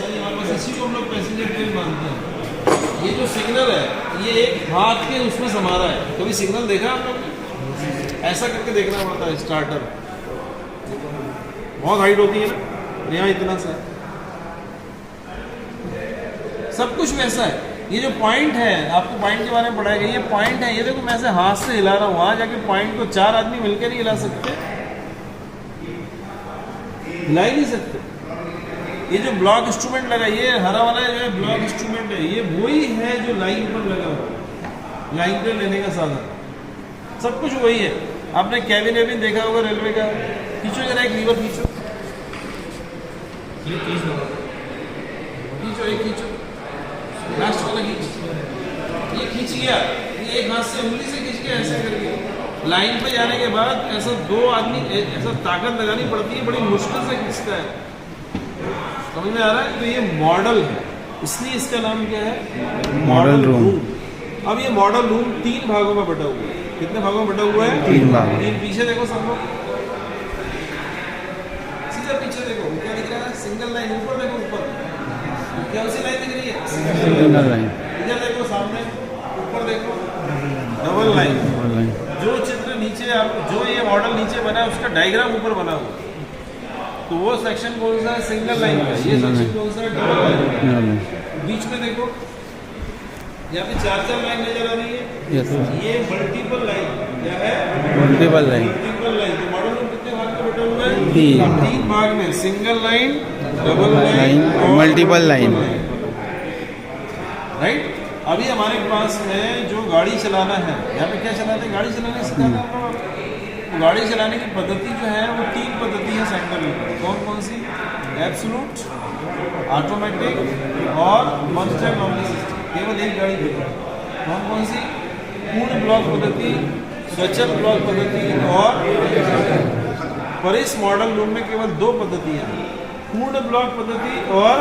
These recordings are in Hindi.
हमारे पास इसी को हम लोग पैसेंजर ट्रेन मानते हैं। ये जो सिग्नल है ये एक हाथ के उसमें समा रहा है। कभी सिग्नल देखा आप लोग ने? ऐसा करके देखना पड़ता है। स्टार्टर बहुत हाइट होती है ना, यहाँ इतना सा सब कुछ वैसा है। ये जो पॉइंट है, आपको पॉइंट के बारे में पढ़ाया गया, ये पॉइंट है। ये देखो मैं ऐसे हाथ से हिला रहा हूँ, वहां जाके पॉइंट को 4 आदमी मिलकर नहीं हिला सकते, हिला ही नहीं सकते। ये जो ब्लॉक इंस्ट्रूमेंट लगा, ये हरा वाला जो है ब्लॉक इंस्ट्रूमेंट है, ये वही है जो लाइन पर लगा हुआ, लाइन पे लेने का साधन, सब कुछ वही है। आपने कैबिन वेबिन देखा होगा रेलवे का। खींचो जरा, एक लीवर खींचो, खींचो एक खींचो, लास्ट वाला खींच। ये खींच गया, ये एक हाथ से उंगली से खींच के ऐसे करके लाइन पे जाने के बाद ऐसा 2 आदमी ऐसा ताकत लगानी पड़ती है, बड़ी मुश्किल से खींचता है। समझ में आ रहा है? तो ये मॉडल है, इसलिए इसका नाम क्या है? Model room. अब ये मॉडल रूम 3 भागों में बटा हुआ है। कितने भागों में बटा हुआ है? 3 भाग। 3 पीछे देखो सब लोग, सीधा पीछे देखो, क्या दिख रहा है? Single line. ऊपर देखो, ऊपर क्या सी लाइन दिख रही है? Single line. इधर देखो सामने, ऊपर देखो डबल लाइन। जो चित्र नीचे आप, जो ये मॉडल नीचे बना है उसका डायग्राम ऊपर बना हुआ, तो वो सेक्शन कौन सा है? सिंगल लाइन का। ये सेक्शन कौन सा है? Double line. बीच में देखो यहाँ पे 4 लाइन नजर आ रही है। Yes sir. ये मल्टीपल लाइन क्या है? Multiple line. Multiple line. तो मॉडल में कितने भाग में बटा हुआ है? 3 भाग में। सिंगल लाइन, डबल लाइन और मल्टीपल लाइन। राइट। अभी हमारे पास में जो गाड़ी चलाना है, यहाँ पे क्या चलाते हैं? गाड़ी चलाने सिखाना है आपको। तो गाड़ी चलाने की पद्धति जो है वो 3 पद्धति है सेंटर में। कौन कौन सी? एब्सोल्यूट, ऑटोमेटिक और मल्टीपल नॉर्मल सिस्टम। केवल एक गाड़ी पे कौन कौन सी? पूर्ण ब्लॉक पद्धति, स्वचल ब्लॉक पद्धति और पर इस मॉडल रूम में केवल 2 पद्धतियाँ, पूर्ण ब्लॉक पद्धति और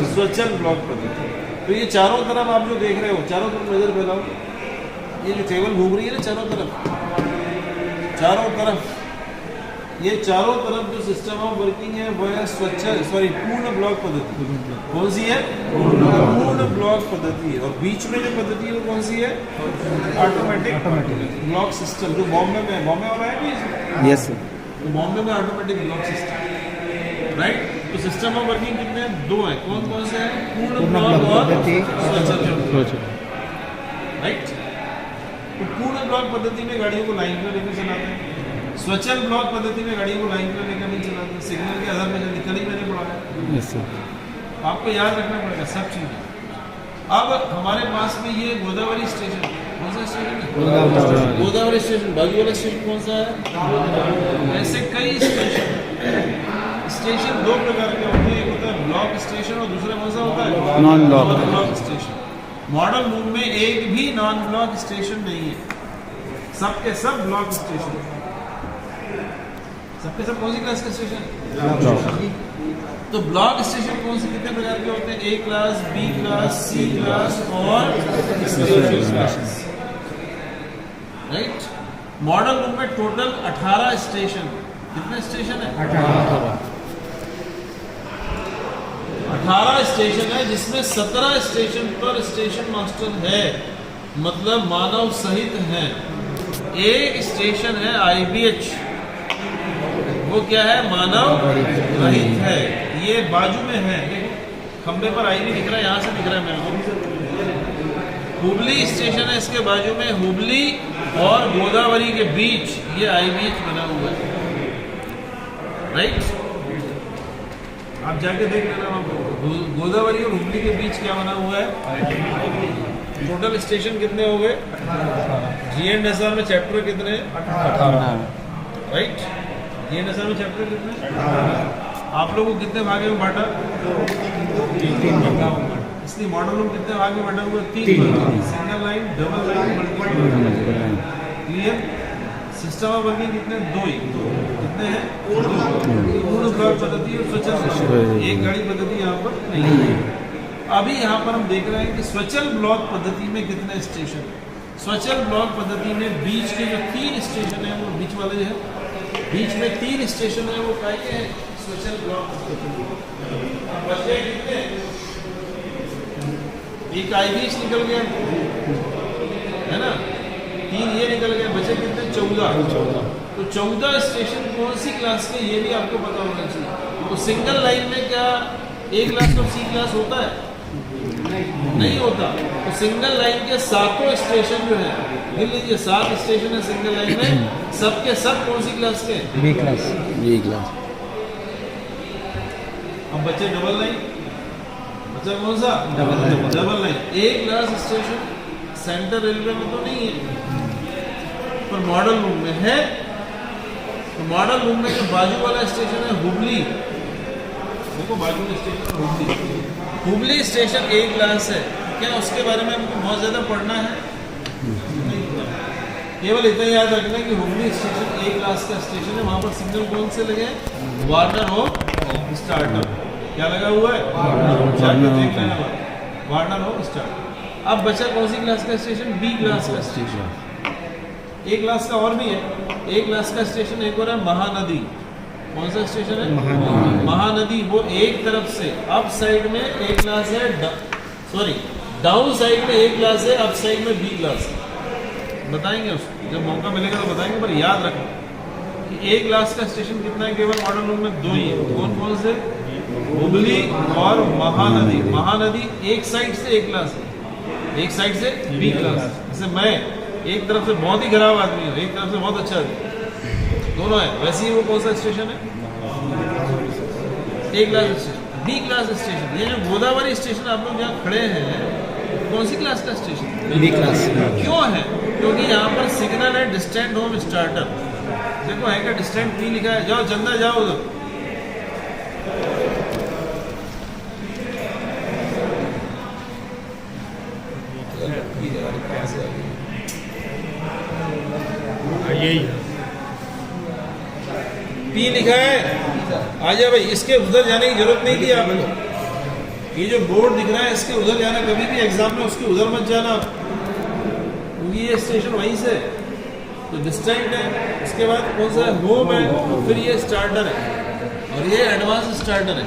स्वचल ब्लॉक पद्धति। तो ये चारों तरफ आप जो देख रहे हो, चारों तरफ नजर फैलाओ। ये जो टेबल घूम रही है ना चारों तरफ, ये चारों तरफ जो सिस्टम ऑफ वर्किंग है वो है पूर्ण ब्लॉक पद्धति। कौन सी है? पूर्ण ब्लॉक पद्धति। और बीच में जो पद्धति है वो कौन सी है? Automatic block system. जो बॉम्बे में, बॉम्बे वाला है भी। Yes sir. तो बॉम्बे में ऑटोमेटिक ब्लॉक सिस्टम, राइट। तो सिस्टम ऑफ वर्किंग कितने हैं? 2 है। कौन कौन से हैं? पूर्ण ब्लॉक और स्वचल, राइट। तो पूर्ण ब्लॉक पद्धति में गाड़ियों को लाइन पर लेकर चलाते हैं। स्वचल ब्लॉक पद्धति में गाड़ियों को लाइन पर लेकर नहीं चलाते, सिग्नल के आधार पर निकल ही मैंने पढ़ाया। Yes sir. आपको याद रखना पड़ेगा सब चीज़। अब हमारे पास में ये गोदावरी स्टेशन, कौन सा स्टेशन है? गोदावरी स्टेशन। बाजू वाला स्टेशन कौन सा है? ऐसे कई स्टेशन 2 प्रकार के होते हैं। एक होता है ब्लॉक स्टेशन और दूसरा कौन सा होता है? Non block station. Model room में एक भी नॉन ब्लॉक स्टेशन नहीं है, सबके सब ब्लॉक स्टेशन। सबके सब कौन सी क्लास के स्टेशन? तो ब्लॉक स्टेशन कौन से कितने प्रकार के होते हैं? A class, B class, C class और special class, right. Model room में टोटल 18 स्टेशन। कितने स्टेशन है? 18 स्टेशन है, जिसमें 17 स्टेशन पर स्टेशन मास्टर है, मतलब मानव सहित है। एक स्टेशन है IBH, वो क्या है? मानव रहित है। ये बाजू में है, देखो खंबे पर IB दिख रहा है, यहाँ से दिख रहा है मेरे को। हुबली स्टेशन है इसके बाजू में, हुबली और गोदावरी के बीच ये IBH बना हुआ है, राइट। आप जाके देख लेना, गोदावरी और हुबली के बीच क्या बना हुआ है। टोटल स्टेशन कितने हो गए? GNSR में चैप्टर कितने? 18, राइट। GNSR में चैप्टर कितने? आप लोगों को कितने भागे में बांटा? 3 भाग। इसलिए मॉडल रूम कितने भाग में बांटा हुआ? 3 भाग। Single line, double line, multiple line. Clear? System of working कितने? 2 ही। कितने हैं? पूर्ण ब्लॉक पद्धति और स्वचल। एक गाड़ी पद्धति यहाँ पर नहीं है। अभी यहाँ पर हम देख रहे हैं कि स्वचल ब्लॉक पद्धति में कितने स्टेशन? स्वचल ब्लॉक पद्धति में बीच के जो 3 स्टेशन है, वो बीच वाले जो है, बीच में 3 स्टेशन है, वो क्या है? स्वचल ब्लॉक पद्धति। बचे कितने? एक IBH निकल गया, है ना, 3 ये निकल गया, बचे कितने? 14। तो 14 स्टेशन कौन सी क्लास के, ये भी आपको पता होना चाहिए। तो सिंगल लाइन में क्या A क्लास और C क्लास होता है? नहीं होता। तो सिंगल लाइन के 7 स्टेशन जो है, गिन लीजिए, 7 स्टेशन है सिंगल लाइन में, सबके सब कौन सी क्लास के? B class. B class. अब बच्चे डबल लाइन, बच्चा कौन सा? Double line. A class station central railway में तो नहीं है, पर मॉडल रूम में है। तो मॉडल रूम में जो बाजू वाला स्टेशन है हुबली, देखो बाजू का station Hubli, Hubli station A class है। क्या उसके बारे में हमको बहुत ज़्यादा पढ़ना है? नहीं पढ़ना। केवल इतना याद रखना कि हुबली स्टेशन A क्लास का स्टेशन है, वहाँ पर सिग्नल कौन से लगे? वार्नर हो स्टार्टर। क्या लगा हुआ है? वार्नर हो स्टार्टर। अब बचा कौन सी क्लास का स्टेशन? B क्लास का स्टेशन। A क्लास का और भी है। A क्लास का स्टेशन एक और है महानदी। कौन सा स्टेशन है? महानदी। वो एक तरफ से अप साइड में A क्लास है, सॉरी डाउन साइड में A क्लास है, अप साइड में B क्लास है। बताएंगे उसको जब मौका मिलेगा तो बताएंगे, पर याद रखना कि A क्लास का स्टेशन कितना है? केवल मॉडल रूम में 2 ही है। कौन कौन से? हुबली और महानदी। महानदी एक साइड से A क्लास है, एक साइड से B क्लास। जैसे मैं एक तरफ से बहुत ही खराब आदमी हूँ, एक तरफ से बहुत अच्छा आदमी, दोनों है। वैसे ही वो कौन सा स्टेशन है? A class station. B class station, ये जो गोदावरी स्टेशन आप लोग यहाँ खड़े हैं, कौन सी क्लास का स्टेशन? B class. क्यों है? क्योंकि यहाँ पर सिग्नल है डिस्टेंट होम स्टार्टर। देखो है क्या? डिस्टेंट P लिखा है। जाओ चंदा जाओ उधर। यही P लिखा है, आजा भाई। इसके उधर जाने की जरूरत नहीं थी आपको। ये जो बोर्ड दिख रहा है इसके उधर जाना, कभी भी एग्जाम में उसके उधर मत जाना, क्योंकि ये स्टेशन वहीं से तो डिस्टेंट है। उसके बाद कौन सा है? होम है, फिर ये स्टार्टर है और ये एडवांस स्टार्टर है,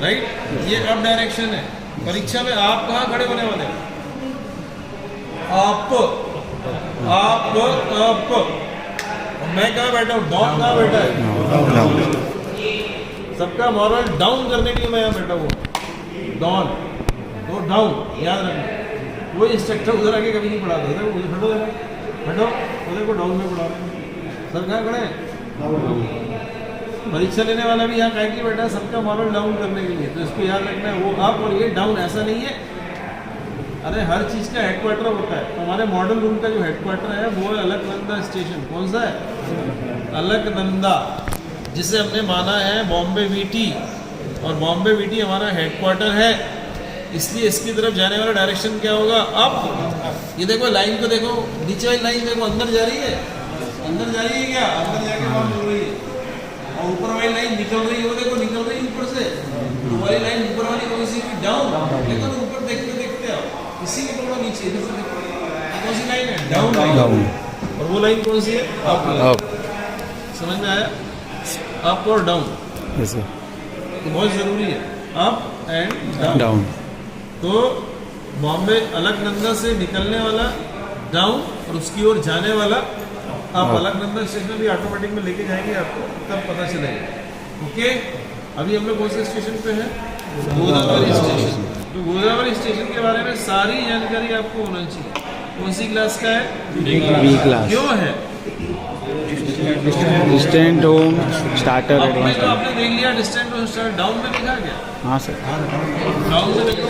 राइट। ये अप डायरेक्शन है। परीक्षा में आप कहाँ खड़े होने वाले हैं? आप मैं कहाँ बैठा हूँ? डाउन कहाँ बैठा है? सबका मॉरल डाउन करने के लिए मैं यहाँ बैठा हूँ। डाउन तो डाउन याद रखना। वो इंस्ट्रक्टर उधर आके कभी नहीं पढ़ाता था, उधर हटो हटो, उधर को डाउन में पढ़ा रहे हैं। सर कहाँ खड़े हैं? परीक्षा लेने वाला भी यहाँ काहे के लिए बैठा है? सबका मॉरल डाउन करने के लिए। तो इसको याद रखना है, वो अप और ये डाउन ऐसा नहीं है। अरे हर चीज़ का हेडक्वार्टर होता है। तो हमारे मॉडल रूम का जो हेडक्वार्टर है वो है अलकनंदा स्टेशन। कौन सा है? अलकनंदा, जिसे हमने माना है बॉम्बे VT, और बॉम्बे VT हमारा हेडक्वार्टर है। इसलिए इसकी तरफ जाने वाला डायरेक्शन क्या होगा? अप। ये देखो लाइन को देखो, नीचे वाली लाइन देखो, अंदर जा रही है, अंदर जा रही है क्या? अंदर जाके वहाँ मिल रही है। और ऊपर वाली लाइन निकल रही है, वो देखो निकल रही है ऊपर से। तो वाली लाइन ऊपर वाली कौन सी? डाउन। देखो तो ऊपर देखते देखते आओ, इसी के थोड़ा नीचे इधर से देखो, कौन सी लाइन है? Down line. और वो लाइन कौन सी है? अप। समझ में आया? अप और डाउन तो बहुत ज़रूरी है, अप एंड डाउन। तो बॉम्बे अलकनंदा से निकलने वाला डाउन और उसकी ओर जाने वाला अप। अलकनंदा स्टेशन भी ऑटोमेटिक में लेके जाएंगे आपको, तब पता चलेगा। ओके, अभी हम लोग कौन से स्टेशन पे हैं? गोदावरी स्टेशन। तो गोदावरी स्टेशन के बारे में सारी जानकारी आपको होना चाहिए। कौन सी क्लास का है? B class. क्यों है? डिस्टेंट होम स्टार्टर अप में एडवांस। तो आपने देख लिया डिस्टेंट और स्टार्ट। डाउन में लिखा क्या? हाँ सर। डाउन में लिखो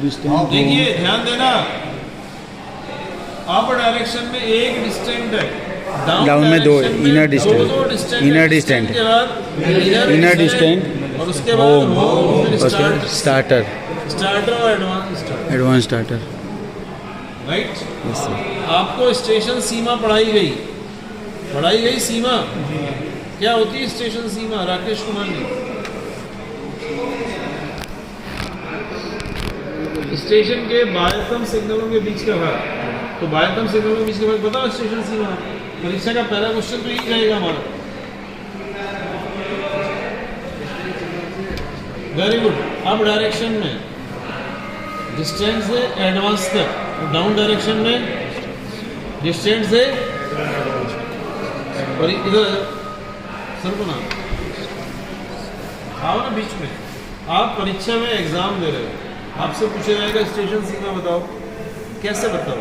डिस्टेंट। देखिए ध्यान देना, अप डायरेक्शन में एक डिस्टेंट है, डाउन में 2 इनर डिस्टेंट, इनर डिस्टेंट, के बाद इनर डिस्टेंट और उसके बाद होम, फिर स्टार्टर, स्टार्टर और advance starter. Right. Yes sir. आपको स्टेशन सीमा पढ़ाई गई सीमा क्या होती है? स्टेशन सीमा राकेश कुमार जी, स्टेशन के बाह्यतम सिग्नलों के बीच का भाग। तो बाह्यतम सिग्नलों के बीच का भाग बताओ स्टेशन सीमा। परीक्षा का पहला क्वेश्चन तो यही रहेगा हमारा। Very good. अब डायरेक्शन में डिस्टेंस से एडवांस तक, डाउन डायरेक्शन में डिस्टेंस से, और इधर सर को ना आओ ना बीच में। आप परीक्षा में एग्जाम दे रहे हो, आपसे पूछा जाएगा स्टेशन सीमा बताओ, कैसे बताओ?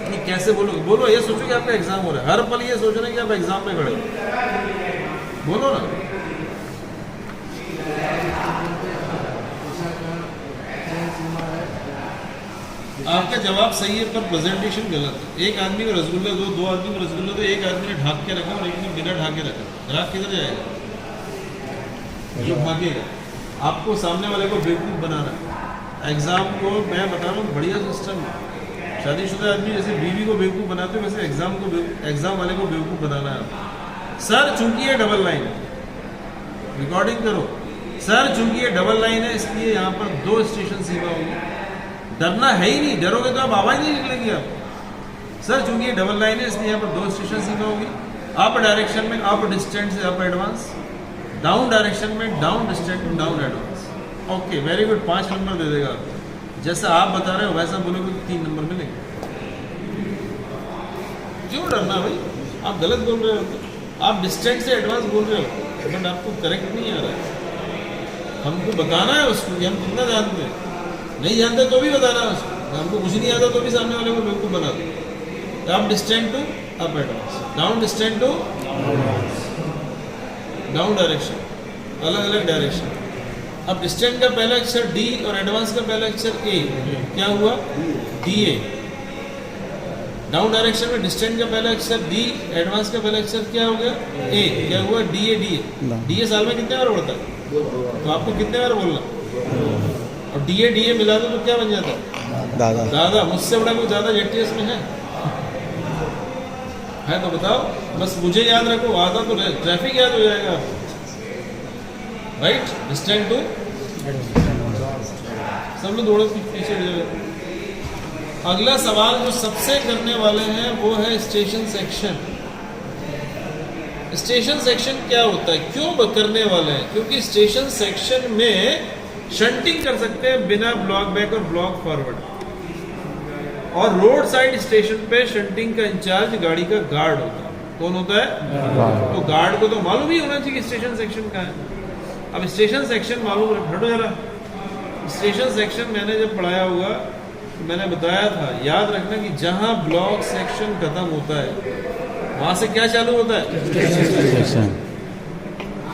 नहीं कैसे बोलोगे? बोलो, ये सोचो कि आपका एग्जाम हो रहा है, हर पल ये सोच रहे हैं कि आप एग्जाम में खड़े हो, बोलो ना। आपका जवाब सही है पर प्रेजेंटेशन गलत है। एक आदमी को रसगुल्ला दो, दो आदमी को रसगुल्ला दो, एक आदमी ने ढाक के रखा और एक ने बिना ढाक के रखा, ग्राहक किधर जाएगा? जो भागेगा। आपको सामने वाले को बेवकूफ़ बनाना है। एग्जाम को मैं बता रहा हूँ बढ़िया सिस्टम है। शादीशुदा आदमी जैसे बीवी को बेवकूफ़ बनाते हो, वैसे एग्जाम वाले को बेवकूफ़ बनाना है। सर चूंकि ये डबल लाइन है, रिकॉर्डिंग करो। सर चूंकि ये डबल लाइन है इसलिए यहाँ पर 2 स्टेशन सीमा होगी। डरना है ही नहीं, डरोगे तो आप आवाज नहीं निकलेगी आप। सर चूंकि ये डबल लाइन है इसलिए यहाँ पर 2 स्टेशन सीमा होगी। अप डायरेक्शन में अप डिस्टेंस से अप एडवांस, डाउन डायरेक्शन में down distance down advance. Okay very good, 5 number दे देगा। जैसा आप बता रहे हो वैसा बोलोगे तो 3 नंबर मिलेंगे। क्यों डरना भाई, आप गलत बोल रहे हो। आप डिस्टेंस से एडवांस बोल रहे हो बट आपको करेक्ट नहीं आ रहा है। हमको बताना है उसको कि हम कितना जानते हैं। नहीं जानते तो भी बताना है उसको। हमको कुछ नहीं आता तो भी सामने वाले को बिल्कुल बना दो। Up distance to up advance, down distance to down direction, अलग अलग डायरेक्शन। अब डिस्टेंस का पहला अक्षर डी और एडवांस का पहला अक्षर ए, क्या हुआ? D A. डाउन डायरेक्शन में डिस्टेंस का पहला अक्षर डी, एडवांस का पहला अक्षर क्या हो गया? ए, क्या हुआ? D A. D A, D A साल में कितने बार बढ़ता है? तो आपको कितने बार बोलना? और डी ए मिला दो तो क्या बन जाता है? दादा। दादा। मुझसे बड़ा कोई ज्यादा जेटीएस में है तो बताओ। बस मुझे याद रखो, आधा तो ट्रैफिक याद हो जाएगा। राइट, डिस्टेंस टू सब लोग दौड़ो पीछे जाए। अगला सवाल जो सबसे करने वाले हैं वो है स्टेशन सेक्शन। स्टेशन सेक्शन क्या होता है, क्यों करने वाले हैं? क्योंकि स्टेशन सेक्शन में शंटिंग कर सकते हैं बिना ब्लॉक बैक और ब्लॉक फॉरवर्ड। और रोड साइड स्टेशन पे शंटिंग का इंचार्ज गाड़ी का गार्ड होता है। कौन होता है? तो गार्ड को तो मालूम ही होना चाहिए कि स्टेशन सेक्शन का है। अब स्टेशन सेक्शन मालूम हटो जरा। स्टेशन सेक्शन मैंने जब पढ़ाया होगा तो मैंने बताया था, याद रखना कि जहां ब्लॉक सेक्शन खत्म होता है वहां से क्या चालू होता है? सेक्शन।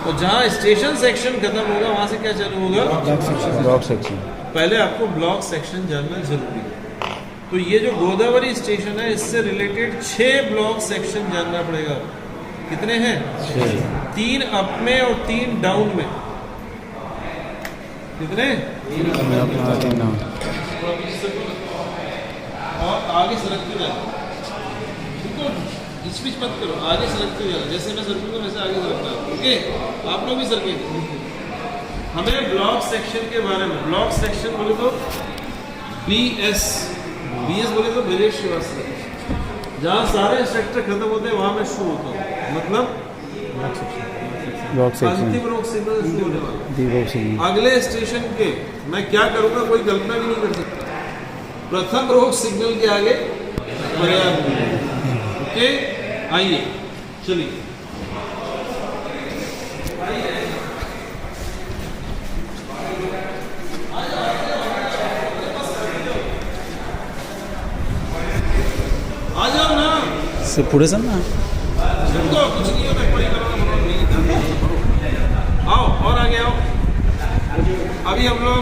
तो जहां स्टेशन सेक्शन खत्म होगा वहां से क्या चालू होगा? Block section. पहले आपको ब्लॉक सेक्शन जानना जरूरी है। तो ये जो गोदावरी स्टेशन है इससे रिलेटेड 6 ब्लॉक सेक्शन जानना पड़ेगा। कितने हैं? 3 अप में और 3 डाउन में। कितने? और आगे सरकते जाना, स्पीच मत करो, आगे सरकते जाना। जैसे मैं सरकूंगा वैसे आगे सरकना। ओके, आप लोग भी सरकेंगे। हमें ब्लॉक सेक्शन के बारे में, ब्लॉक सेक्शन बोले तो बीएस बोले तो वीरेश श्रीवास्तव। जहाँ सारे इंस्ट्रक्टर खत्म होते हैं वहां मैं शुरू होता हूँ, मतलब ब्लॉक सेक्शन। अंतिम रोक सिग्नल शुरू होने वाला। दी ब्लॉक सिग्नल। अगले स्टेशन के मैं क्या करूंगा कोई कल्पना भी नहीं कर सकता। प्रथम रोक सिग्नल के आगे पर्याप्त। ओके, आइए चलिए। आ जाओ ना, से पूरे सन ना तो कुछ नहीं होता, कोई आओ और आगे आओ। अभी हम लोग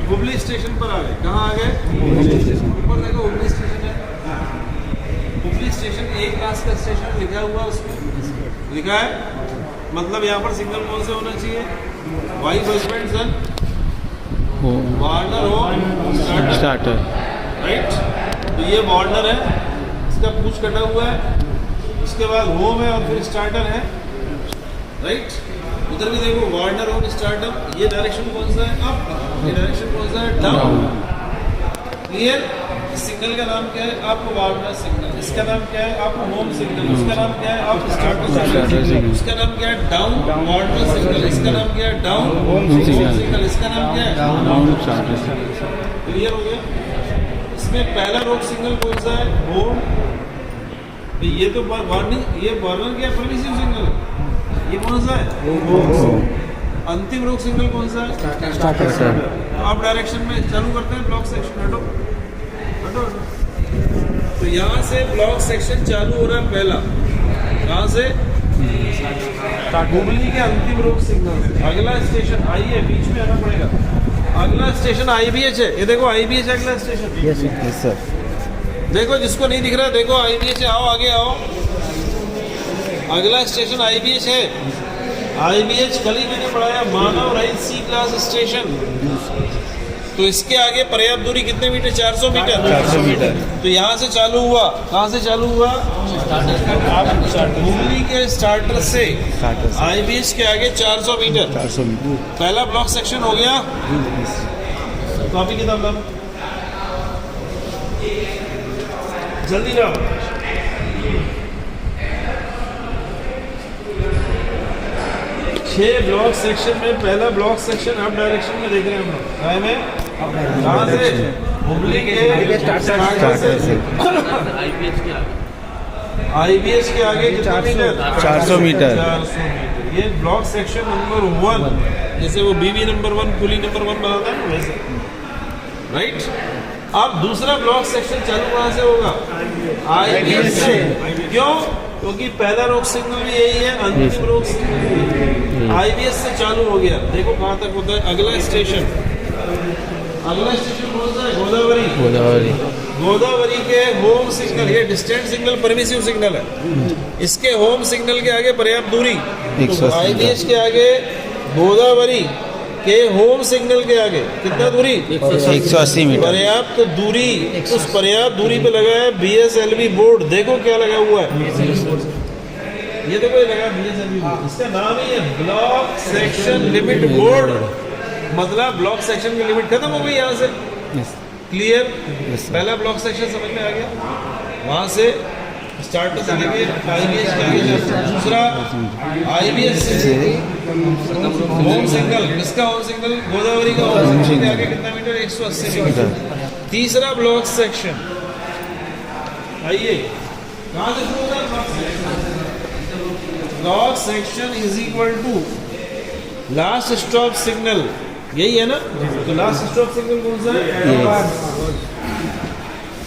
हुबली स्टेशन पर आ गए। कहाँ आ गए? ऊपर देखो हुबली स्टेशन है। हुबली स्टेशन A क्लास का स्टेशन लिखा हुआ, उसमें लिखा है, मतलब यहाँ पर सिग्नल कौन से होना चाहिए? वाइफ हस्बैंड सन वार्नर हो स्टार्टर। राइट, तो ये वार्नर है, इसका पूछ कटा हुआ है, उसके बाद होम है और फिर स्टार्टर है। राइट, उधर भी देखो वार्नर होम स्टार्टर। ये डायरेक्शन कौन सा है? अप। ये डायरेक्शन कौन सा है? डाउन। क्लियर? इस सिग्नल का नाम क्या है? Up वार्डर signal. इसका नाम क्या है? Up home signal. उसका नाम क्या है? Up starter signal. उसका नाम क्या है? Down वार्डर signal. इसका नाम क्या है? Down home signal. इसका नाम क्या है? Down starter signal. क्लियर हो गया? इसमें पहला रोक सिग्नल कौन सा है? होम। ये तो वार्निंग, ये वार्नर क्या परमिसिव सिग्नल है। ये कौन सा है? अंतिम रोक सिग्नल कौन सा है? स्टार्टर। आप डायरेक्शन में चालू करते हैं ब्लॉक सेक्शन। हटो हटो हटो। तो यहाँ से ब्लॉक सेक्शन चालू हो रहा है पहला। कहाँ से? हुबली के अंतिम रोक सिग्नल से। अगला स्टेशन आई है, बीच में आना पड़ेगा। अगला स्टेशन IBH है। ये देखो IBH है अगला स्टेशन। Yes sir. देखो जिसको नहीं दिख रहा देखो IBH है। आओ आगे आओ। अगला स्टेशन IBH है। IBH कल ही मैंने पढ़ाया, मानव रहित C क्लास स्टेशन। तो इसके आगे पर्याप्त दूरी कितने मीटर? 400 मीटर। 400 मीटर। तो यहाँ से चालू हुआ। कहाँ से चालू हुआ? हुबली के स्टार्टर से IBH के आगे 400 मीटर। 400 मीटर। पहला ब्लॉक सेक्शन हो गया। कॉपी किताब ला, जल्दी लाओ। छह ब्लॉक सेक्शन में पहला ब्लॉक सेक्शन अप डायरेक्शन में देख रहे हैं हम लोग। है में कहाँ से? हुबली के स्टार्टर से IBH के आगे कितना मीटर? 400 मीटर। 400 मीटर। ये ब्लॉक सेक्शन नंबर 1, जैसे वो BB नंबर 1 पुली नंबर 1 बनाता है ना वैसे, राइट। अब दूसरा ब्लॉक सेक्शन चालू कहाँ से होगा? IBH से। क्यों? क्योंकि पहला रोक सिग्नल भी यही है, अंतिम रोक सिग्नल IBH से चालू हो गया। देखो कहाँ तक होता है अगला स्टेशन। अगला स्टेशन कौन सा है? गोदावरी। गोदावरी। गोदावरी के होम सिग्नल, ये डिस्टेंट सिग्नल परमिसिव सिग्नल है। इसके होम सिग्नल के आगे पर्याप्त दूरी। तो IBH के आगे गोदावरी के होम सिग्नल के आगे कितना दूरी? 180 मीटर। पर्याप्त दूरी। उस पर्याप्त दूरी पे लगा है BSLV बोर्ड। देखो क्या लगा हुआ है, ये देखो ये लगा BSLV बोर्ड। इसका नाम ही है ब्लॉक सेक्शन लिमिट बोर्ड। मतलब ब्लॉक सेक्शन की लिमिट खत्म हो गई यहाँ से। क्लियर? पहला ब्लॉक सेक्शन समझ में आ गया। वहाँ से स्टार्टर से लेके IBH के आगे दूसरा IBH से होम सिग्नल। इसका होम सिग्नल गोदावरी का होम सिग्नल के आगे कितना मीटर? 180 मीटर। तीसरा ब्लॉक सेक्शन आइए कहाँ से शुरू होता है? Block section is equal to last stop signal. यही है ना? तो लास्ट स्टॉप सिग्नल कौन सा है?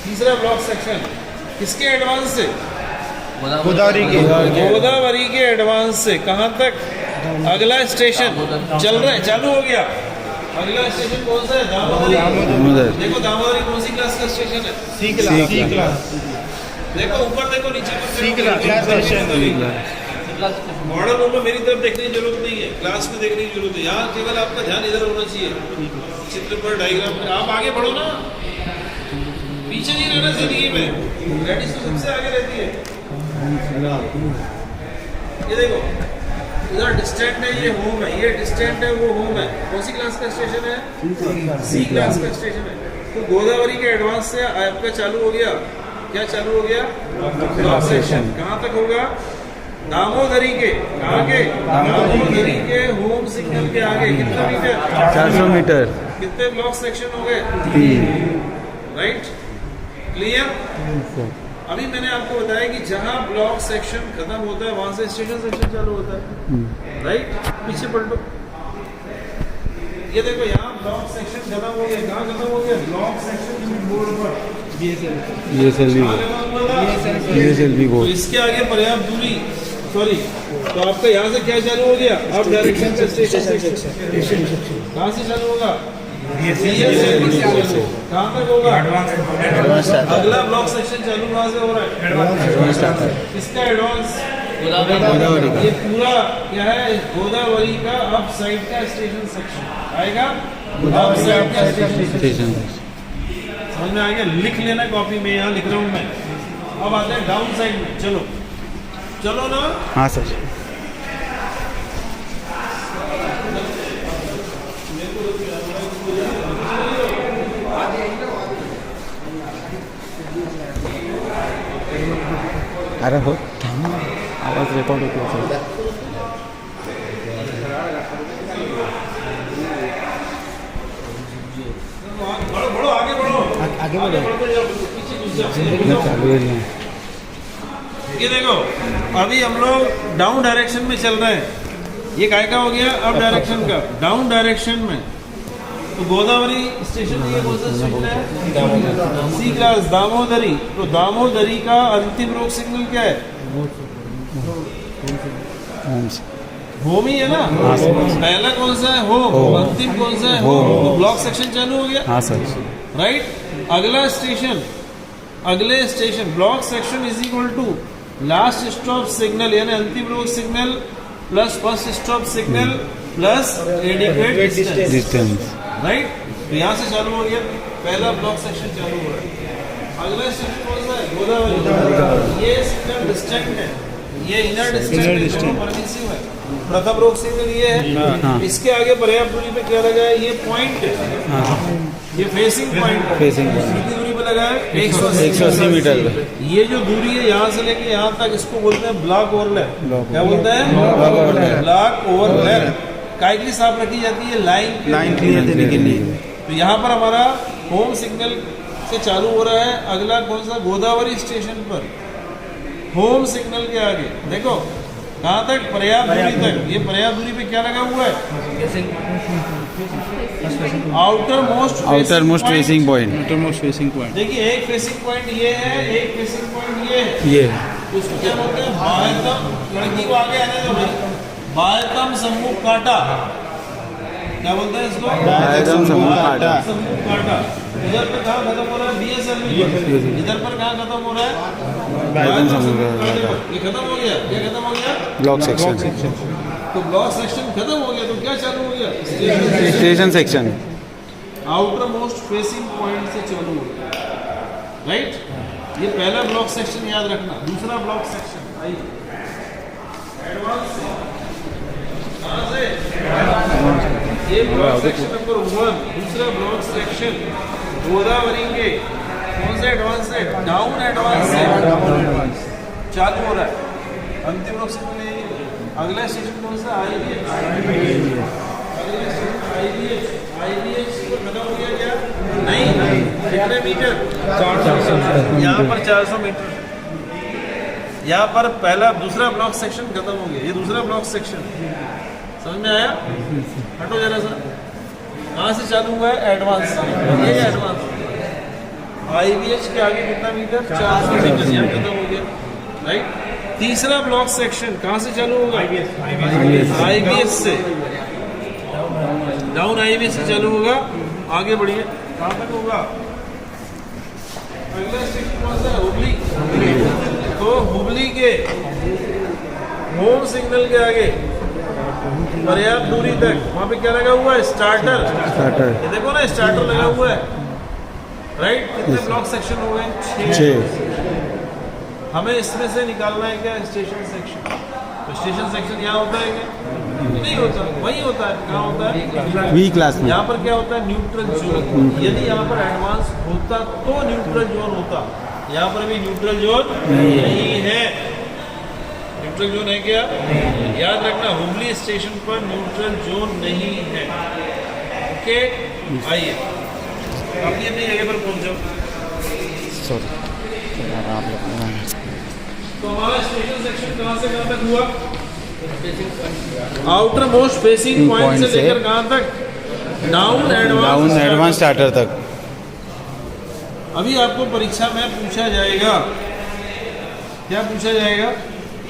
तीसरा ब्लॉक सेक्शन किसके एडवांस से? गोदावरी के एडवांस से। कहाँ तक? अगला स्टेशन चल रहा है, चालू हो गया। अगला स्टेशन कौन सा है? दामोदरी। देखो दामोदरी कौन सी क्लास का स्टेशन है? C class. देखो ऊपर देखो, नीचे मॉडल रूम में मेरी तरफ देखने की जरूरत नहीं है, क्लास में देखने की जरूरत है। यहाँ केवल आपका ध्यान इधर होना चाहिए, चित्र पर डायग्राम पर। आप आगे बढ़ो ना, पीछे नहीं रहना जिंदगी में। प्रैक्टिस तो सबसे आगे रहती है। ये देखो इधर डिस्टेंट है, ये होम है, ये डिस्टेंट है, वो होम है। कौन सी क्लास का स्टेशन है? C क्लास का स्टेशन है। तो गोदावरी के एडवांस से आपका चालू हो गया। क्या चालू हो गया? Block section. कहाँ तक होगा? दामोदरी के। कहाँ के? दामोदरी के होम सिग्नल के आगे कितना मीटर? 400 मीटर। कितने ब्लॉक सेक्शन हो गए? 3। Right, clear? अभी मैंने आपको बताया कि जहाँ ब्लॉक सेक्शन खत्म होता है वहां से स्टेशन सेक्शन चालू होता है। राइट, पीछे पलटो। ये देखो यहाँ ब्लॉक सेक्शन खत्म हो गया। कहाँ खत्म हो गया? ब्लॉक सेक्शन बोर्ड पर। BSLV तो इसके आगे पर्याप्त दूरी, सॉरी, तो आपका यहाँ से क्या चालू हो गया? अब डायरेक्शन से स्टेशन कहाँ से चालू होगा? कहाँ तक होगा? अगला ब्लॉक सेक्शन चालू कहाँ से हो रहा है? किसका एडवांस? गोदावरी। ये पूरा क्या है? गोदावरी का अप साइड का स्टेशन सेक्शन आएगा। अप साइड का स्टेशन समझ में आ गया? लिख लेना कॉपी में, यहाँ लिख रहा हूँ मैं। अब आते हैं डाउन साइड में। चलो चलो ना। हाँ सर। अरे हो थांब ना. आवाज रेकॉर्ड होतो असेल. बढ़ो आगे बढ़ो आगे बढ़ो. पीछे घुस जाओ. ना चालू है ना. ये देखो अभी हम लोग डाउन डायरेक्शन में चल रहे हैं. ये काय का हो गया अप डायरेक्शन का. डाउन डायरेक्शन में तो गोदावरी स्टेशन ये कौन सा स्टेशन है? सी क्लास दामोदरी. तो दामोदरी का अंतिम रोक सिग्नल क्या है? होम से. होम ही है ना. पहला कौन सा है? होम. अंतिम कौन सा है? होम. तो ब्लॉक सेक्शन चालू हो गया. हाँ सर. राइट. अगला स्टेशन अगले station block section is equal to last stop signal यानी अंतिम रोक signal plus first stop signal plus adequate distance. Distance. Right. तो यहाँ से चालू हो गया. पहला ब्लॉक सेक्शन चालू हो रहा है. अगला स्टेशन कौन सा है? गोदावरी. ये सिग्नल डिस्टेंट है. ये इनर डिस्टेंस परमिसिव है. प्रथम रोक सिग्नल ये है. हाँ. इसके आगे पर्याप्त दूरी पे क्या लगा है? ये पॉइंट है. हाँ. ये फेसिंग पॉइंट है. फेसिंग. कितनी दूरी पे लगा है? 180 मीटर. ये जो दूरी है यहाँ से लेके यहाँ तक इसको बोलते हैं ब्लॉक ओवरलैप. क्या बोलते हैं? Block overlap. Block overlap. काय के लिए साफ रखी जाती है? लाइन क्लियर देने के लिए. तो यहाँ पर हमारा होम सिग्नल से चालू हो रहा है. अगला कौन सा? गोदावरी स्टेशन पर होम सिग्नल के आगे देखो कहाँ तक? पर्याप्त दूरी तक. ये पर्याप्त दूरी पे क्या लगा हुआ है? Outer most facing point. देखिए एक फेसिंग पॉइंट ये है, एक फेसिंग पॉइंट ये है. ये उसको क्या बोलते हैं? बाह्यतम. लड़की को आगे आने दो भाई. बाह्यतम सम्मुख काटा. क्या बोलते हैं इसको? बाह्यतम सम्मुख काटा. सम्मुख काटा. इधर पे कहाँ खत्म हो रहा है? BSLV. इधर पर कहाँ खत्म हो रहा है? बाह्यतम सम्मुख काटा. ये खत्म हो गया. ये खत्म हो गया. Block section. तो ब्लॉक सेक्शन खत्म हो गया. तो क्या चालू हो गया? Station section. Outer most facing point से चालू हो गया. राइट. ये पहला ब्लॉक सेक्शन याद रखना. दूसरा ब्लॉक सेक्शन आइए एडवांस से. कहाँ से? ये ब्लॉक सेक्शन नंबर 1. दूसरा ब्लॉक सेक्शन गोदावरी के कौन से एडवांस से? डाउन एडवांस से चालू हो रहा है. अंतिम ब्लॉक सेक्शन में अगला स्टेशन कौन सा? IBH. अगला स्टेशन IBH तो खत्म हो गया क्या? नहीं. कितने मीटर? 400. यहाँ पर 400 मीटर. यहाँ पर पहला दूसरा ब्लॉक सेक्शन खत्म हो गया. ये दूसरा ब्लॉक सेक्शन समझ में आया? हटो जरा सा. कहाँ से चालू हुआ है? एडवांस से. ये एडवांस. IBH के आगे कितना मीटर? 400 मीटर. यहाँ खत्म हो गया. राइट. तीसरा ब्लॉक सेक्शन कहाँ से चालू होगा? IBH से. डाउन IBH से चालू होगा. आगे बढ़िए. कहाँ तक होगा? अगला स्टेशन कौन सा है? हुबली. तो हुबली के होम सिग्नल के आगे पर्याप्त दूरी तक वहाँ पे क्या लगा हुआ है? स्टार्टर. ये देखो ना स्टार्टर लगा हुआ है. राइट. कितने ब्लॉक सेक्शन हो गए? 6. हमें इसमें से निकालना है क्या? Station section. तो स्टेशन सेक्शन यहाँ होता है क्या? नहीं होता. वही होता है. कहाँ होता है? वी क्लास में. यहाँ पर क्या होता है? Neutral zone. यदि यहाँ पर एडवांस होता तो न्यूट्रल जोन होता. यहाँ पर भी न्यूट्रल जोन नहीं है. न्यूट्रल जोन है क्या? याद रखना हुबली स्टेशन पर न्यूट्रल जोन नहीं है. ओके. आइए अपनी अपनी जगह पर पहुंच जाओ. सॉरी. तो हमारा स्टेशन सेक्शन कहाँ से कहाँ तक हुआ? आउटर मोस्ट फेसिंग पॉइंट से लेकर कहाँ तक? डाउन एडवांस स्टार्टर तक. अभी आपको परीक्षा में पूछा जाएगा. क्या पूछा जाएगा?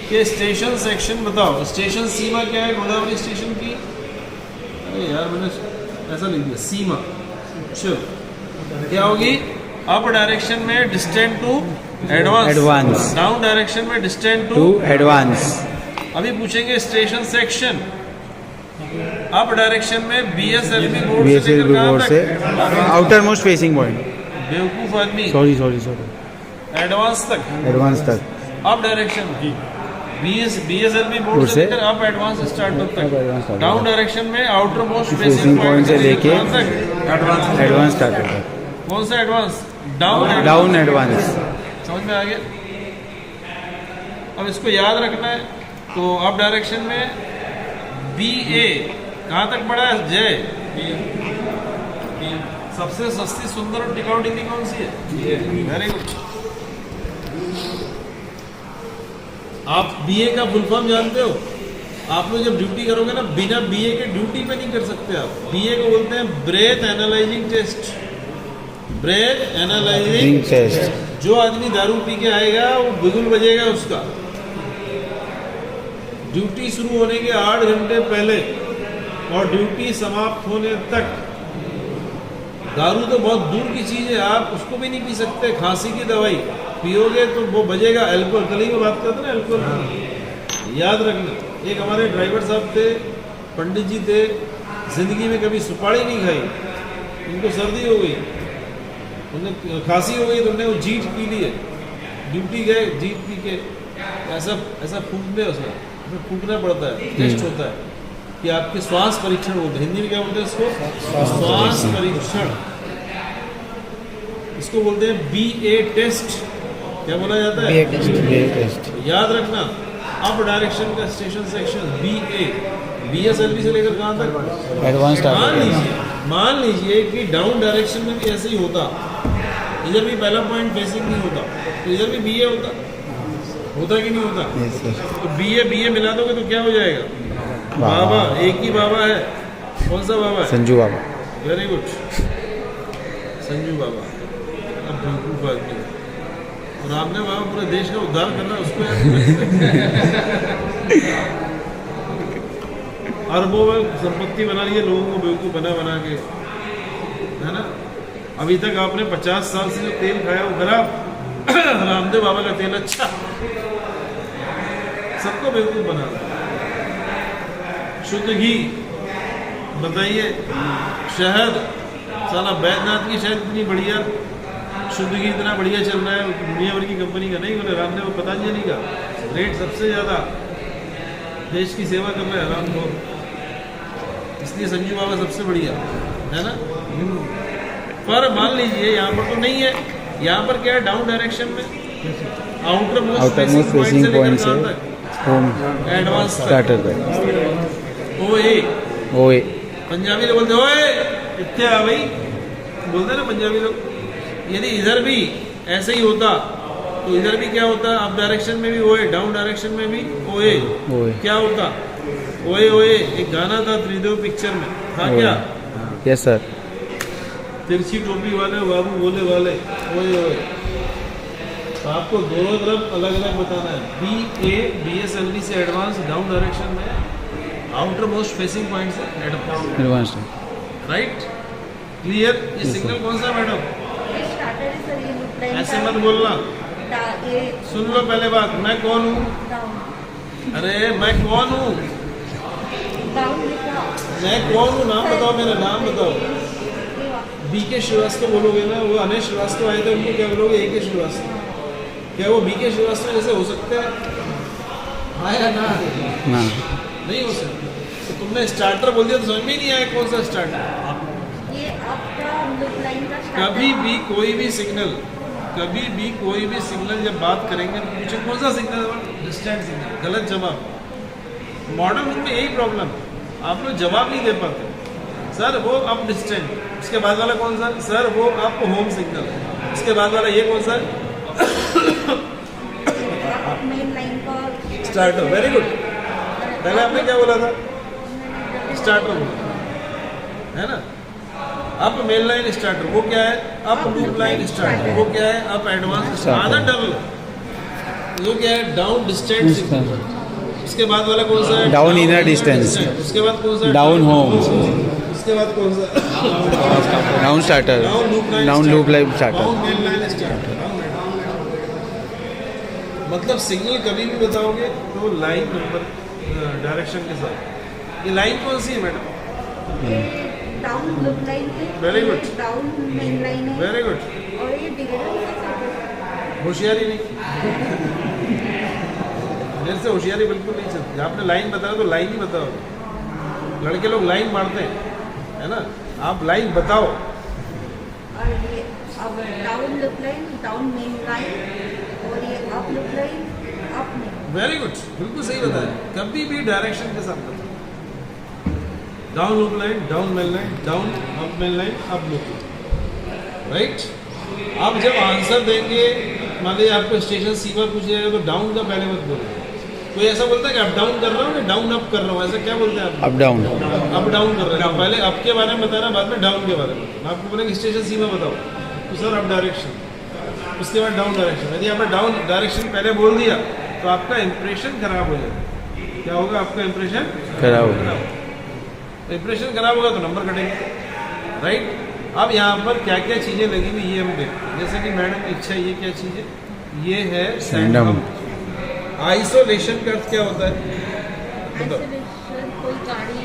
कि स्टेशन सेक्शन बताओ. स्टेशन सीमा क्या है गोदावरी स्टेशन की? अरे यार मैंने ऐसा लिख दिया सीमा. चलो क्या होगी? अप डायरेक्शन में distant to advance. Down direction में डिस्टेंट टू एडवांस. अभी पूछेंगे स्टेशन सेक्शन. अप डायरेक्शन में BSLV बोर्ड से आउटर मोस्ट फेसिंग पॉइंट. बेवकूफ आदमी. सॉरी. एडवांस तक. अप डायरेक्शन में BSLV बोर्ड से लेकर अप एडवांस स्टार्टर तक. डाउन डायरेक्शन में आउटर मोस्ट फेसिंग पॉइंट से लेके एडवांस स्टार्टर तक. कौन सा एडवांस? Down advance. समझ में आ गया? अब इसको याद रखना है, तो अप डायरेक्शन में बी ए कहाँ तक बढ़ा है? जय सबसे सस्ती सुंदर और टिकाऊ डिग्री कौन सी है? Very good. आप बीए का फुल फॉर्म जानते हो? आप लोग जब ड्यूटी करोगे ना, बिना बीए के ड्यूटी पे नहीं कर सकते आप। बीए को बोलते हैं breath analyzing test. Breath analyzing test. जो आदमी दारू पी के आएगा वो बिगुल बजेगा उसका। ड्यूटी शुरू होने के 8 घंटे पहले और ड्यूटी समाप्त होने तक दारू तो बहुत दूर की चीज है, आप उसको भी नहीं पी सकते। खांसी की दवाई पियोगे तो वो बजेगा। अल्कोहल, कल ही में बात करते ना अल्कोहल, याद रखना। एक हमारे ड्राइवर साहब थे, पंडित जी थे, जिंदगी में कभी सुपारी नहीं खाई, उनको सर्दी हो गई, उन्हें खांसी हो गई, तो उन्होंने वो जीट पी ली है। ड्यूटी गए, जीट पी के ऐसा ऐसा फूकने, उसमें फूकना पड़ता है, टेस्ट होता है कि आपके श्वास परीक्षण होते हैं। हिंदी में क्या बोलते हैं इसको? श्वास परीक्षण। इसको बोलते हैं BA टेस्ट। क्या बोला जाता है? BA test. याद रखना, अप डायरेक्शन का स्टेशन सेक्शन BA, BSLV से लेकर कहाँ तक? एडवांस। मान लीजिए कि डाउन डायरेक्शन में भी ऐसे ही होता, इधर भी पहला पॉइंट फेसिंग नहीं होता, तो इधर भी BA होता कि नहीं होता? Yes sir. तो BA मिला दोगे तो क्या हो जाएगा? बाबा। एक ही बाबा है, कौन सा बाबा है? संजू बाबा। वेरी गुड, संजू बाबा। अब बेवकूफ आदमी है, और आपने बाबा पूरे देश का उद्धार करना, उसको अरबों में संपत्ति बना ली है लोगों को बेवकूफ बना के, है ना। अभी तक आपने 50 साल से जो तेल खाया वो खराब, रामदेव बाबा का तेल अच्छा, सबको बेवकूफ बना रहा है। शुद्ध घी बताइए, शहद, साला बैद्यनाथ की शहद इतनी बढ़िया, शुद्ध घी इतना बढ़िया चल रहा है, दुनिया भर की कंपनी का नहीं, बोले रामदेव पतंजलि का रेट सबसे ज़्यादा, देश की सेवा कर रहे हैं रामदेव, इसलिए संजू बाबा सबसे बढ़िया है ना। पर मान लीजिए यहाँ पर तो नहीं है, यहाँ पर क्या है? डाउन डायरेक्शन में आउटर मोस्ट फेसिंग पॉइंट से होम एडवांस स्टार्टर पे ओए। पंजाबी लोग बोलते ओए इतने आ भाई, बोलते ना पंजाबी लोग। यदि इधर भी ऐसे ही होता तो इधर भी क्या होता? अप डायरेक्शन में भी ओए, डाउन डायरेक्शन में भी ओए। क्या होता? ओए ओए। एक गाना था त्रिदेव पिक्चर में, था क्या? Yes sir. तिरछी टोपी वाले बाबू बोले वाले ओए ओए। तो आपको दोनों तरफ अलग अलग बताना है। BA BSLV से एडवांस डाउन डायरेक्शन में, आउटर मोस्ट फेसिंग पॉइंट से एडवांस। Right, clear. ये सिग्नल कौन सा मैडम? ऐसे मत बोलना, सुन लो पहले बात। मैं कौन हूँ? अरे मैं कौन हूँ? मैं कौन हूँ? नाम बताओ, मेरा नाम बताओ। BK श्रीवास्तव बोलोगे ना, वो अनिल श्रीवास्तव आए थे, उनको क्या बोलोगे? AK श्रीवास्तव। क्या वो BK श्रीवास्तव जैसे हो सकता है? हाँ या ना? नहीं हो सकता। तो तुमने स्टार्टर बोल दिया तो समझ में ही नहीं आया कौन सा स्टार्टर। ये आपका लुक लाइन का कभी भी कोई भी सिग्नल, कभी भी कोई भी सिग्नल जब बात करेंगे तो पूछे कौन सा सिग्नल? Distant signal. गलत जवाब। मॉडर्न में यही प्रॉब्लम, आप लोग जवाब नहीं दे पाते। सर वो अप डिस्टेंट, उसके बाद वाला कौन सा? सर वो आपको होम सिग्नल, उसके बाद वाला ये कौन सा? मेन लाइन का स्टार्टर। Very good. पहले आपने क्या बोला था? स्टार्टर बोला, है ना। अप मेन लाइन स्टार्टर, वो क्या है? अप लूप लाइन स्टार्टर, वो क्या है? Up advance. आधा डबल, वो क्या है? Down distant signal. उसके बाद वाला कौन सा है? Down inner distance. उसके बाद कौन सा? Down home. उसके बाद कौन सा? Down starter. Down loop line starter. Down main line starter. मतलब सिग्नल कभी भी बताओगे तो लाइन नंबर डायरेक्शन के साथ। ये लाइन कौन सी है मैडम? डाउन लुक लाइन है। Very good. Down main line है। Very good. और ये डिवाइडर होशियारी नहीं, मेरे से होशियारी बिल्कुल नहीं चलती। आपने लाइन बताया तो लाइन ही बताओ। लड़के लोग लाइन मारते हैं, है ना। आप लाइन बताओ। और ये अब down loop line, down main line, और ये up look line, up main. Very good, बिल्कुल सही बताया। कभी भी डायरेक्शन के साथ बताओ। Down loop line, down main line, down up main line, up loop line, right. आप जब आंसर देंगे, मान लीजिए आपको स्टेशन सी पर पूछ जाएगा तो डाउन का पहले मत बोलिए। कोई ऐसा बोलता है कि अप डाउन कर रहा हूँ, डाउन अप कर रहा हूँ, ऐसा क्या बोलते हैं आप? Up down. अप डाउन कर रहे हैं। पहले अप के बारे में बताना, बाद में डाउन के बारे में। मैं आपको बोलेंगे स्टेशन सी में बताओ, तो सर अप डायरेक्शन, उसके बाद डाउन डायरेक्शन। यदि आपने डाउन डायरेक्शन पहले बोल दिया तो आपका इंप्रेशन खराब हो जाएगा। क्या होगा? आपका इंप्रेशन खराब हो गया। इंप्रेशन खराब होगा तो नंबर कटेंगे, राइट। अब यहाँ पर क्या क्या चीज़ें लगी हुई ये हम देखते हैं। जैसे कि मैडम की इच्छा, ये क्या चीज़ है? ये है सैंडम। आइसोलेशन का अर्थ क्या होता है? बताओ। आइसोलेशन, कोई गाड़ी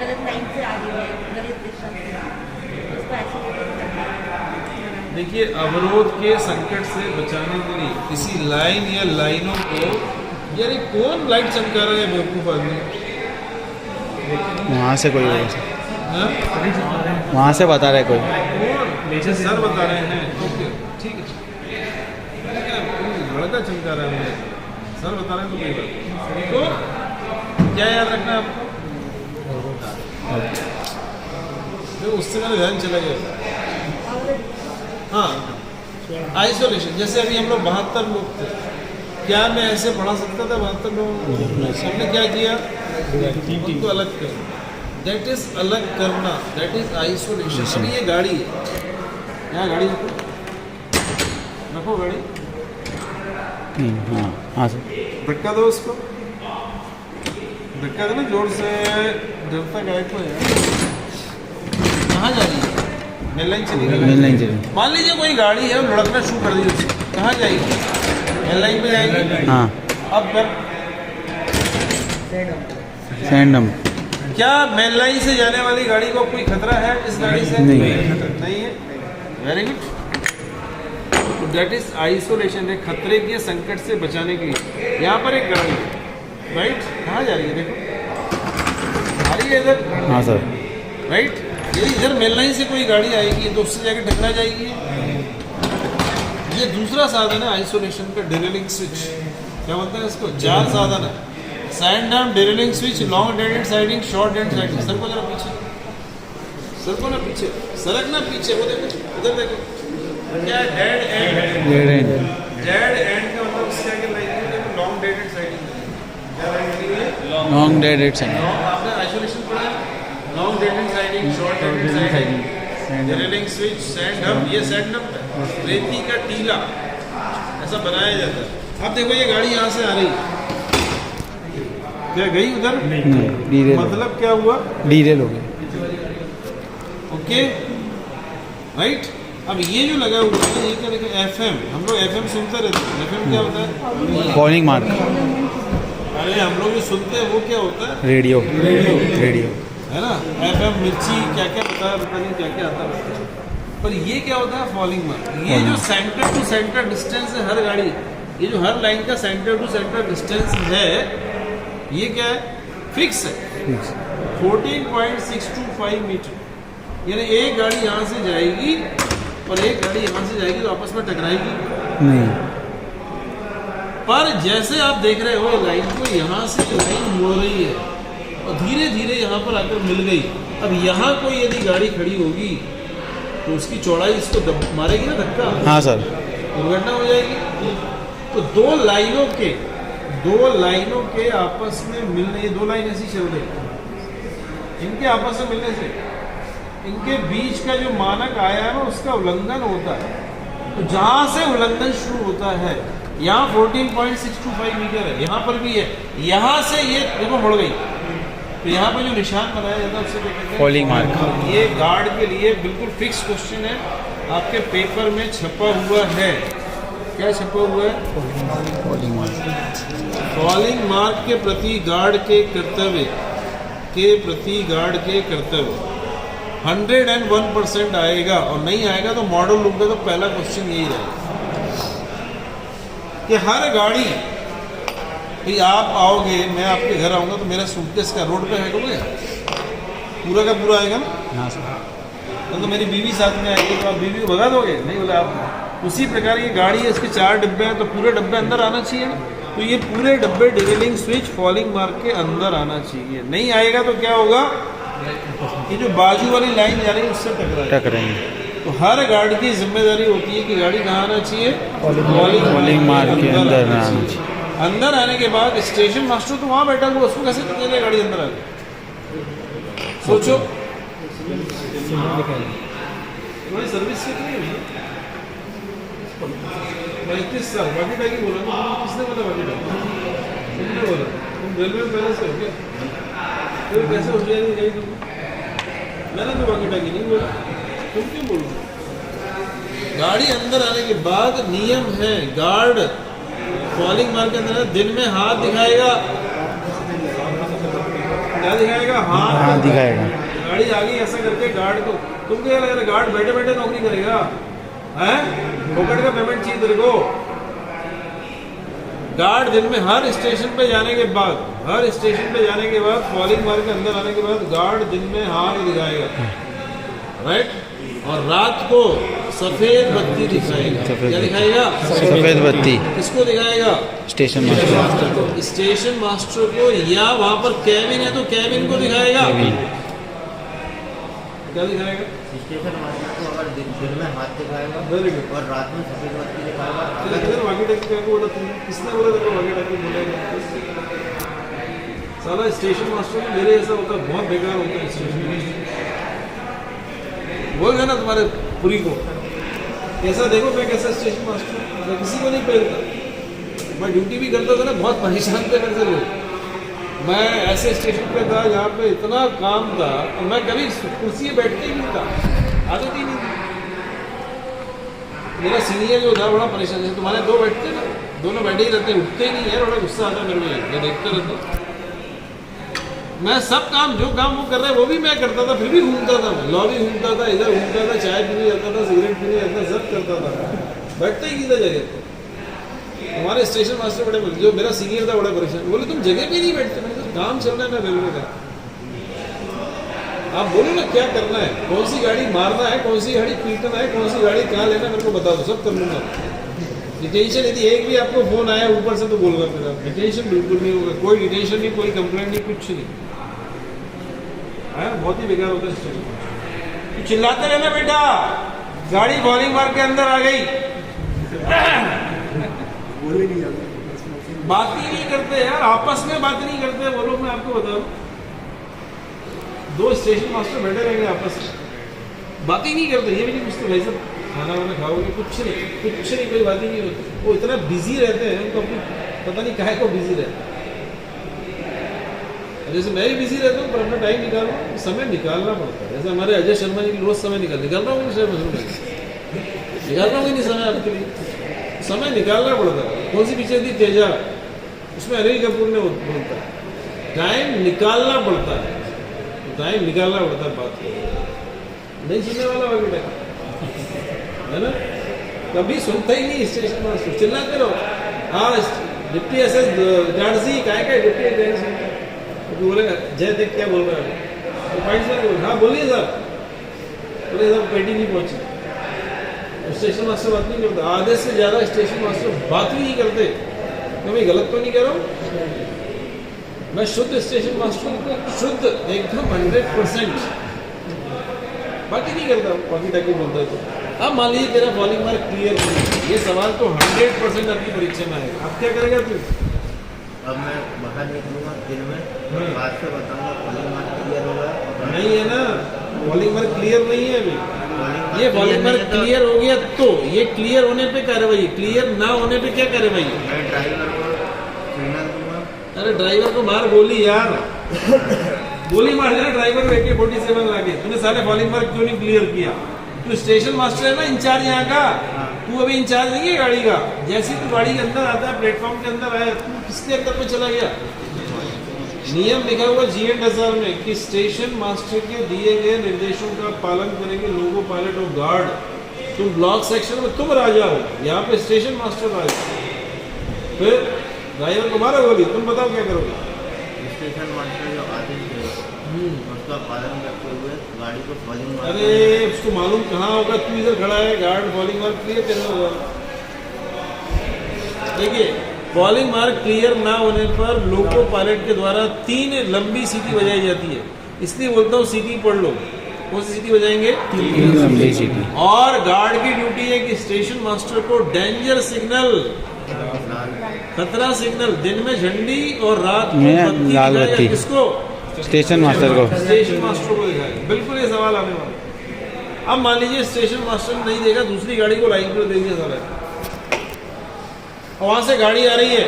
गलत लाइन से आ रही है, गलत दिशा से, उसको आइसोलेट करना है। देखिए, अवरोध के संकट से बचाने के लिए किसी लाइन या लाइनों को, यार ये कौन लाइट चमका रहा है बेवकूफ़ आदमी? वहाँ से कोई हाँ? वहाँ से बता रहा है कोई। कौन? सर बता रहे हैं। ओके, ठीक है। लड़का चमका रहा है मुझे, सर बता रहे हैं तो कोई बात। तो क्या याद रखना आपको? तो उससे मेरा ध्यान चला गया। हाँ, आइसोलेशन। जैसे अभी हम लोग 72 लोग थे, क्या मैं ऐसे पढ़ा सकता था 72 लोगों को? हमने क्या किया? उनको अलग करना, दैट इज अलग करना, दैट इज आइसोलेशन। अभी ये गाड़ी है, यहाँ गाड़ी रखो गाड़ी, हाँ हाँ सर। धक्का दो उसको, धक्का दो ना जोर से, जब तक गायब हो यार। कहाँ जा रही है? मेन लाइन चली गई। मेन लाइन चली। मान लीजिए कोई गाड़ी है, लुढ़कना शुरू कर दी उससे, कहाँ जाएगी? मेन लाइन पे जाएगी। हाँ, अब कर सैंडम। क्या मेन लाइन से जाने वाली गाड़ी को कोई खतरा है इस गाड़ी से? नहीं है। Very good. That is isolation, है खतरे के संकट से बचाने के लिए। यहाँ पर एक गाड़ी है, राइट, कहाँ जा रही है? देखो, आ रही है इधर। हाँ सर। राइट, यदि इधर मेन लाइन से कोई गाड़ी आएगी तो उससे जाके टकरा जाएगी। ये दूसरा साधन है आइसोलेशन का, डिरेलिंग स्विच। क्या बोलते हैं इसको? 4 साधन है। Sand dam, derailing switch, long dead and siding, short dead siding. Sir को जरा पीछे, सर को ना पीछे, सरक ना पीछे, वो देखो उधर देखो, क्या dead and? Dead and. Dead and का मतलब इसके आगे लाइन है लॉन्ग डेड एंड साइडिंग। क्या लाइन लगी हुई है? Long dead and siding. आपने आइसोलेशन पढ़ा है? Long dead and siding, short dead and siding, derailing switch, sand dam. ये सैंड डैम है, रेती का टीला ऐसा बनाया जाता है। अब देखो ये गाड़ी यहाँ से आ रही है, क्या गई उधर? नहीं, डीरेल। मतलब क्या हुआ? डीरेल हो गया। Okay, right. अब ये जो लगा हुआ है, ये क्या लिखा? FM। हम लोग FM सुनते रहते हैं। FM क्या होता है? Calling mark. अरे हम लोग जो सुनते हैं वो क्या होता है? रेडियो। रेडियो है ना। FM, मिर्ची, क्या क्या पता है, पता नहीं क्या क्या आता है। पर ये क्या होता है? Falling mark. ये जो सेंटर टू सेंटर डिस्टेंस है हर गाड़ी, ये जो हर लाइन का सेंटर टू सेंटर डिस्टेंस है, ये क्या है? फिक्स है। 14.625 मीटर। यानी एक गाड़ी यहाँ से जाएगी और एक गाड़ी यहाँ से जाएगी तो आपस में टकराएगी नहीं। पर जैसे आप देख रहे हो लाइन को, यहाँ से लाइन मुड़ रही है और धीरे धीरे यहाँ पर आकर मिल गई। अब यहाँ कोई यदि गाड़ी खड़ी होगी तो उसकी चौड़ाई इसको मारेगी ना धक्का। हाँ सर। दुर्घटना हो जाएगी। तो दो लाइनों के आपस में मिलने, ये 2 लाइन ऐसी चल रही, इनके आपस में मिलने से इनके बीच का जो मानक आयाम है उसका उल्लंघन होता है। तो जहां से उल्लंघन शुरू होता है, यहाँ 14.625 मीटर है, यहाँ पर भी है, यहाँ से ये देखो मुड़ गई, तो यहाँ पर जो निशान बनाया जाता है उससे क्या कहते हैं? Falling mark. ये गार्ड के लिए बिल्कुल फिक्स क्वेश्चन है, आपके पेपर में छपा हुआ है। क्या छपा हुआ है? Falling mark. फॉलिंग मार्क के प्रति गार्ड के कर्तव्य, 101% आएगा, और नहीं आएगा तो मॉडल लूंगा तो पहला क्वेश्चन यही रहेगा कि हर गाड़ी, भाई आप आओगे, मैं आपके घर आऊँगा तो मेरा सूटकेस का रोड पे है बोले पूरा का पूरा आएगा ना। हाँ सर। तो मेरी बीवी साथ में आएगी तो आप बीवी को भगा दोगे? नहीं बोले आप उसी प्रकार ये गाड़ी है, इसके 4 डिब्बे हैं, तो पूरे डब्बे अंदर आना चाहिए ना। तो ये पूरे डब्बे डिरेलिंग स्विच फॉलिंग मार्क के अंदर आना चाहिए। नहीं आएगा तो क्या होगा, ये जो बाजू वाली लाइन जा रही है उससे टकराएगा। टकराएंगे। तो हर गार्ड की जिम्मेदारी होती है कि गाड़ी कहाँ आना चाहिए, फॉलिंग मार्क के अंदर ना आना चाहिए। अंदर आने के बाद स्टेशन मास्टर तो वहाँ बैठा हुआ, उसको कैसे पता चलेगा गाड़ी अंदर आ गई। सोचो तुम्हारी सर्विस कितनी है? 35 साल। वाकी टाकी बोला ना, किसने बोला वाकी टाकी? तुमने बोला। तुम रेलवे में पहले से हो क्या? फिर कैसे हो जाएगी गाड़ी तुम? मैंने तो वाकी टाकी नहीं बोला, तुम क्यों बोल रहे? गाड़ी अंदर आने के बाद नियम है, गार्ड फॉलिंग मार्क के अंदर दिन में हाथ दिखाएगा। क्या दिखाएगा? हाथ दिखाएगा। गाड़ी आ गई ऐसा करके गार्ड को, तुम क्या लग रहा है गार्ड बैठे बैठे नौकरी करेगा? हैं? फोकट का पेमेंट चाहिए तेरे को। गार्ड दिन में हर स्टेशन पे जाने के बाद, फॉलिंग मार्क के अंदर आने के बाद गार्ड दिन में हाथ दिखाएगा, राइट? और रात को सफेद बत्ती दिखाएगा। क्या दिखाएगा? सफेद बत्ती। किसको दिखाएगा? स्टेशन मास्टर को। स्टेशन मास्टर को, या वहां पर कैबिन है तो कैबिन को दिखाएगा। क्या दिखाएगा? स्टेशन मास्टर को अगर दिन में हाथ दिखाएगा वेरी गुड, और रात में सफेद बत्ती दिखाएगा। किधर वाकी टाकी क्या बोला तुमने? किसने बोला तेरे को वाकी टाकी बोलेगा? साला स्टेशन मास्टर तो मेरे ऐसा होता है, बहुत बेकार होता है स्टेशन मास्टर। बोल गया ना तुम्हारे पूरी को, कैसा देखो मैं कैसा स्टेशन मास्टर, मैं किसी को नहीं पहनता। मैं ड्यूटी भी करता था ना, बहुत परेशान थे मेरे से लोग। मैं ऐसे स्टेशन पे था जहाँ पे इतना काम था, और मैं कभी कुर्सी पे बैठते ही नहीं था, आदत ही नहीं थी। मेरा सीनियर जो था बड़ा परेशान है, तुम्हारे 2 बैठते ना, दोनों बैठे ही रहते, उठते ही नहीं है। बड़ा गुस्सा आता मेरे को, मैं देखते रहता। मैं सब काम, जो काम वो कर रहे हैं वो भी मैं करता था, फिर भी घूमता था, मैं लॉबी घूमता था, इधर घूमता था, चाय पीने जाता था, सिगरेट पीने जाता था, सब करता था, बैठता ही नहीं था जगह पे। हमारे स्टेशन मास्टर बड़े, जो मेरा सीनियर था बड़ा परेशान, बोले तुम जगह पे नहीं बैठते। मैंने कहा काम चल रहा है ना रेलवे का, आप बोलो ना क्या करना है, कौन सी गाड़ी मारना है, कौन सी गाड़ी पीटना है, कौन सी गाड़ी कहाँ लेना, मेरे को बता दो, सब कर लूँगा। डिटेंशन यदि एक भी आपको फोन आया ऊपर से तो बोलूँगा मेरा डिटेंशन बिल्कुल नहीं होगा, कोई डिटेंशन नहीं, कोई कंप्लेंट नहीं, कुछ नहीं है। बहुत ही बेकार होता है स्टेशन। तो चिल्लाते रहना बेटा, गाड़ी फॉलिंग मार्क के अंदर आ गई, बात ही नहीं करते यार, आपस में बात नहीं करते वो लोग। मैं आपको बता दूं, 2 स्टेशन मास्टर बैठे रहेंगे आपस में, बात ही नहीं करते। ये भी नहीं पूछते भाई साहब खाना वाना खाओगे, कुछ नहीं, कोई बात ही नहीं होती। वो इतना बिजी रहते हैं, उनको अपनी पता नहीं काहे को बिजी रहते हैं। जैसे मैं भी बिजी रहता हूँ, पर अपना टाइम निकाल रहा हूँ, समय निकालना पड़ता है। जैसे हमारे अजय शर्मा जी रोज समय निकाल रहा हूँ, निकाल रहा हूँ नहीं समय आपके लिए, समय निकालना पड़ता है। कौन सी पिक्चर थी तेजा, उसमें अनिल कपूर ने बोलता है टाइम निकालना पड़ता है, टाइम निकालना पड़ता है। बात नहीं सुनने वाला वाकी टाइम है ना, कभी सुनता ही नहीं स्टेशन मास्टर, चिल्लाते रहो। हाँ डिप्टी एसएस गार्डसी क्या डिप्टी एसएस बोलेगा, जय देख क्या बोल रहा है तो फाइट सर बोल, हाँ बोलिए सर, बोले सर पेटी नहीं पहुंची। स्टेशन मास्टर बात नहीं करता, आधे से ज़्यादा स्टेशन मास्टर बात ही नहीं करते। तो मैं गलत तो नहीं कह रहा हूँ, मैं शुद्ध स्टेशन मास्टर, शुद्ध एकदम 100% बात ही नहीं करता, बाकी टाकी बोलता है। तो अब मान लीजिए तेरा फॉलिंग मार्क क्लियर नहीं, ये सवाल तो 100% आपकी परीक्षा में आएगा, अब क्या करेगा तू? अब मैं बाहर निकलूंगा दिन में, बाद से बताऊंगा फॉलिंग मार्क क्लियर होगा। नहीं है ना, फॉलिंग मार्क क्लियर नहीं है अभी। ये फॉलिंग मार्क क्लियर हो गया तो ये क्लियर होने पे कार्रवाई, क्लियर ना होने पे क्या कार्रवाई? मैं ड्राइवर को सिग्नल दूंगा। अरे ड्राइवर को मार गोली यार, गोली मार देना ड्राइवर को AK-47 लाके। तूने साले फॉलिंग मार्क क्यों नहीं क्लियर किया? तू स्टेशन मास्टर है ना, इंचार्ज यहाँ का, तू अभी इंचार्ज नहीं है गाड़ी का। जैसे तू गाड़ी के अंदर आता है, प्लेटफॉर्म के अंदर आया, तू किसके अंदर में चला गया? नियम लिखा हुआ GNSR में कि स्टेशन मास्टर के दिए गए निर्देशों का पालन करेंगे लोगो पायलट और गार्ड। तुम ब्लॉक सेक्शन में तुम राजा हो, यहाँ पे स्टेशन मास्टर राजा। फिर ड्राइवर को मारो गोली, तुम बताओ क्या करोगे? स्टेशन मास्टर जो आदेश है उसका पालन करते हुए गाड़ी को फॉलिंग अरे उसको मालूम कहाँ होगा, तू इधर खड़ा है, गार्ड फॉलिंग मार्क क्लियर करना होगा। देखिए फॉलिंग मार्क क्लियर ना होने पर लोको पायलट के द्वारा 3 लंबी सीटी बजाई जाती है, इसलिए बोलता हूँ सीटी पढ़ लो। कौन सी सीटी बजाएंगे? 3 लंबी सीटी। और गार्ड की ड्यूटी है कि स्टेशन मास्टर को डेंजर सिग्नल, खतरा सिग्नल, दिन में झंडी और रात को में बत्ती लाल दिखाएगा। बत्ती। किसको? स्टेशन मास्टर को। स्टेशन मास्टर को दिखाएगा। बिल्कुल ये सवाल आने वाला। अब मान लीजिए स्टेशन मास्टर ने नहीं देखा, दूसरी गाड़ी को लाइन पर दे दिया साला, और वहां से गाड़ी आ रही है,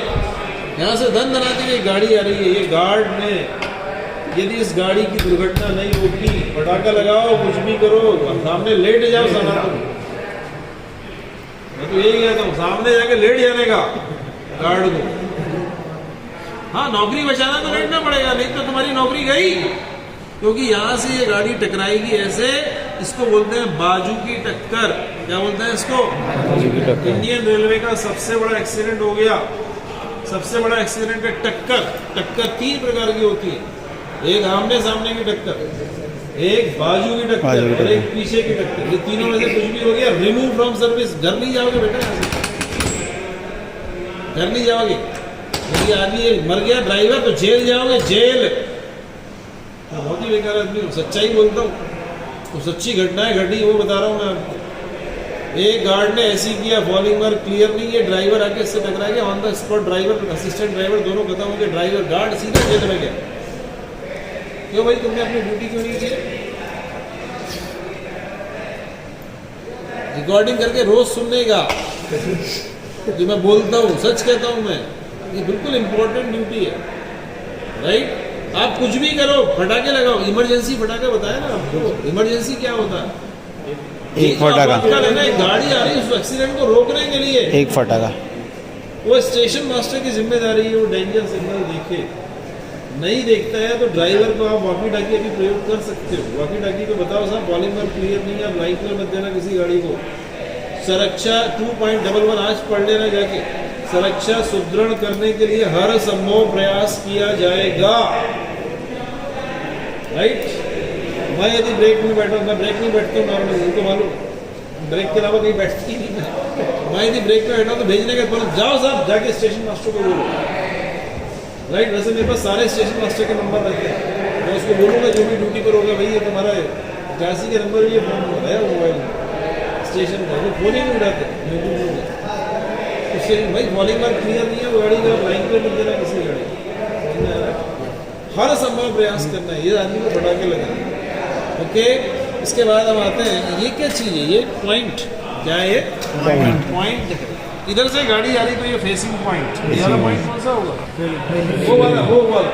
यहाँ से धन धनाती हुई गाड़ी आ रही है। ये गार्ड ने यदि इस गाड़ी की दुर्घटना नहीं होगी, पटाखा लगाओ, कुछ भी करो, सामने लेट जाओ साला। मैं तो यही कहता हूँ, सामने जाके लेट जाने का गार्ड को। हाँ, नौकरी बचाना तो लेटना पड़ेगा, नहीं तो तुम्हारी नौकरी गई। क्योंकि यहाँ से ये गाड़ी टकराएगी ऐसे, इसको बोलते हैं बाजू की टक्कर। क्या बोलते हैं इसको? बाजू की टक्कर। इंडियन रेलवे का सबसे बड़ा एक्सीडेंट हो गया। सबसे बड़ा एक्सीडेंट है टक्कर। टक्कर 3 प्रकार की होती है, एक आमने सामने की टक्कर, एक बाजू की टक्कर और एक पीछे की टक्कर। ये तीनों में से कुछ भी हो गया, रिमूव फ्रॉम सर्विस, घर नहीं जाओगे बेटा, घर नहीं जाओगे। यदि आदमी मर गया ड्राइवर तो जेल जाओगे, जेल। मैं बहुत ही बेकार आदमी हूँ, सच्चाई बोलता हूँ, तो सच्ची घटनाएं घटी वो बता रहा हूँ मैं आपको। एक गार्ड ने ऐसी किया, फॉलिंग मार्क क्लियर नहीं है, ड्राइवर आके इससे टकरा गया, on the spot driver, assistant driver दोनों खत्म हो गए, ड्राइवर गार्ड सीधा जेल में गया। क्यों भाई, तुमने अपनी ड्यूटी क्यों नहीं की? रिकॉर्डिंग करके रोज सुनने का जो मैं बोलता हूँ, सच कहता हूँ मैं, ये बिल्कुल इंपॉर्टेंट ड्यूटी है, राइट? आप कुछ भी करो, फटाके लगाओ, इमरजेंसी फटाका बताया ना आपको। इमरजेंसी क्या होता है? एक फटाका, गाड़ी आ रही है, उस एक्सीडेंट को रोकने के लिए एक फटाका। वो स्टेशन मास्टर की जिम्मेदारी है, वो डेंजर सिग्नल देखे। नहीं देखता है तो ड्राइवर को आप वॉकी टाकी भी प्रयोग कर सकते हो। वॉकी टाकी को बताओ साहब, फॉलिंग मार्क क्लियर नहीं है, आप लाइन पर मत देना किसी गाड़ी को। सुरक्षा 2.11 आज पढ़ लेना जाके। सुरक्षा सुदृढ़ करने के लिए हर संभव प्रयास किया जाएगा, राइट? मैं यदि ब्रेक में बैठा, मैं ब्रेक नहीं बैठता हूँ नॉर्मली, उनको मालूम, ब्रेक के अलावा कहीं बैठती ही नहीं मैं यदि ब्रेक में बैठा तो भेजने के बाद जाओ साहब, जाके स्टेशन मास्टर को बोलो, राइट? वैसे मेरे पास सारे स्टेशन मास्टर के नंबर रहते हैं, मैं उसको बोलूँगा जो भी ड्यूटी पर होगा, भाई ये तुम्हारा झांसी के नंबर, ये फोन है मोबाइल स्टेशन का, वो फोन ही नहीं उठाते। उससे भाई फॉलिंग मार्क क्लियर नहीं है, वो गाड़ी का लाइन पर मिल देना किसी गाड़ी, हर संभव प्रयास करना है। ये आदमी को फटाके लगाना, ओके? इसके बाद हम आते हैं, ये क्या चीज़ है? ये पॉइंट क्या है? ये पॉइंट है। इधर से गाड़ी आ रही तो ये फेसिंग पॉइंट, ये वाला पॉइंट कौन सा होगा? वो वाला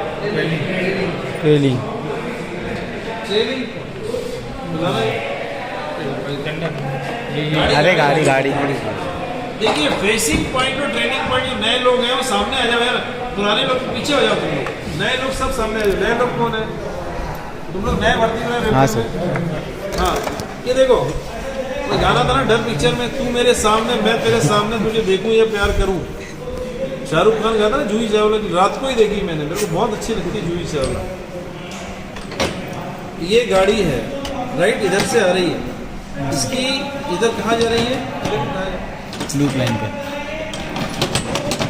ट्रेलिंग। अरे गाड़ी देखिए, फेसिंग पॉइंट और ट्रेनिंग पॉइंट, जो नए लोग हैं वो सामने आ जाओ यार, पुराने लोग पीछे हो जाओ, तुम लोग नए लोग सब सामने आ जाओ। नए लोग कौन है? तुम लोग नए भर्ती में? हाँ सर। हाँ, ये देखो, कोई गाना था ना डर पिक्चर में, तू मेरे सामने मैं तेरे सामने, तुझे देखूं या प्यार करूं। शाहरुख खान गाता ना, जूही चावला की, रात को ही देखी मैंने, मेरे को बहुत अच्छी लगती है जूही चावला। ये गाड़ी है, राइट? इधर से आ रही है, इसकी इधर कहाँ जा रही है? लूप लाइन पे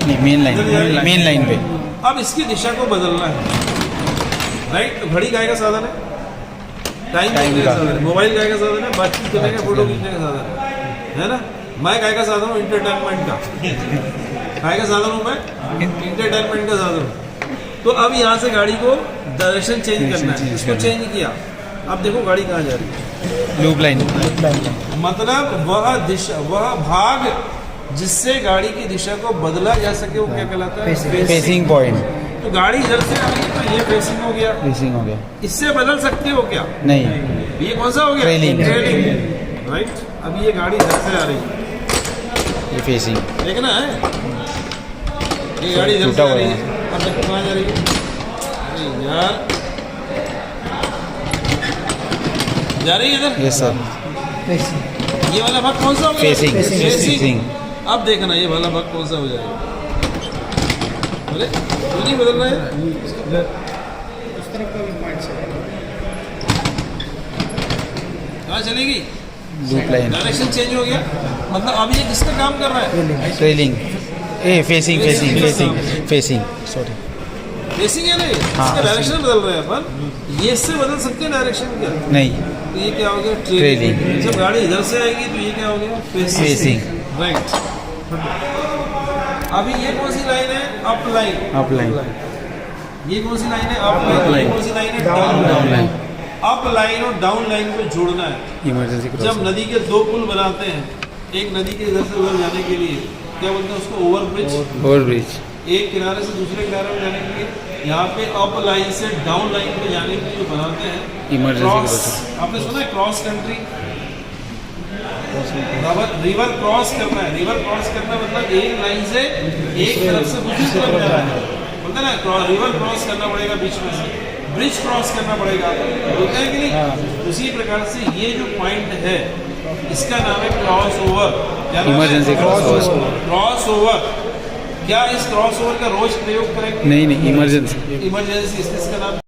नहीं, मेन लाइन पे। अब इसकी दिशा को बदलना है, राइट? तो घड़ी काय का साधन है? टाइम का साधन है। मोबाइल काय का साधन है? बातचीत करने का, फोटो खींचने का साधन है ना? मैं काय का साधन हूँ? इंटरटेनमेंट का। काय का साधन हूँ मैं? इंटरटेनमेंट का साधन हूँ। तो अब यहाँ से गाड़ी को डायरेक्शन चेंज करना है, इसको चेंज किया। अब देखो गाड़ी कहाँ जा रही है? Loop line. मतलब वह दिशा, वह भाग जिससे गाड़ी की दिशा को बदला जा सके, वो क्या कहलाता है? Facing point. तो गाड़ी इधर से आ रही है तो ये फेसिंग हो गया। फेसिंग हो गया। इससे बदल सकते हो क्या? नहीं। ये कौन सा हो गया? ट्रेलिंग। राइट? अब ये गाड़ी इधर से आ रही है, ये फेसिंग। देखना है, ये गाड़ी इधर से आ रही है, अब देखो कहाँ जा रही है? अरे यार, जा रही है इधर। Yes sir. ये वाला भाग कौन सा हो गया? फेसिंग। अब देखना ये वाला भाग कौन सा हो जाएगा। बोले क्यों नहीं बदल रहा है? तरफ का भी पॉइंट से कहाँ चलेगी? लूप लाइन डायरेक्शन चेंज हो गया, मतलब अब ये किसका काम कर रहा है? ट्रेलिंग फेसिंग सॉरी बेसिक है ना ये? हाँ, इसका डायरेक्शन बदल रहे हैं अपन, ये इससे बदल सकते हैं डायरेक्शन क्या? नहीं तो ये क्या हो गया? Trailing। जब गाड़ी इधर से आएगी तो ये क्या हो गया? Facing। राइट। अभी ये कौन सी लाइन है? Up line. अप लाइन ये कौन सी लाइन है? Up line. ये कौन सी लाइन है? Down line. अप लाइन और डाउन लाइन को जोड़ना है। इमरजेंसी जब नदी के दो पुल बनाते हैं, एक नदी के इधर से उधर जाने के लिए क्या बोलते हैं उसको? ओवरब्रिज। ओवरब्रिज एक किनारे से दूसरे किनारे में जाने के लिए, यहाँ पे अप लाइन से डाउन लाइन पे जाने के लिए जो बनाते हैं Emergency क्रॉस। crossing। आपने सुना है क्रॉस कंट्री? रिवर क्रॉस करना है। रिवर क्रॉस करना मतलब एक लाइन से एक तरफ से दूसरी तरफ जाना है, बोलते हैं ना रिवर क्रॉस करना पड़ेगा, बीच में से ब्रिज क्रॉस करना पड़ेगा, बोलते हैं कि नहीं? उसी प्रकार से ये जो पॉइंट है इसका नाम है cross over. Emergency cross over. क्या इस क्रॉस ओवर का रोज प्रयोग करेंगे? नहीं इमरजेंसी इमरजेंसी इसका नाम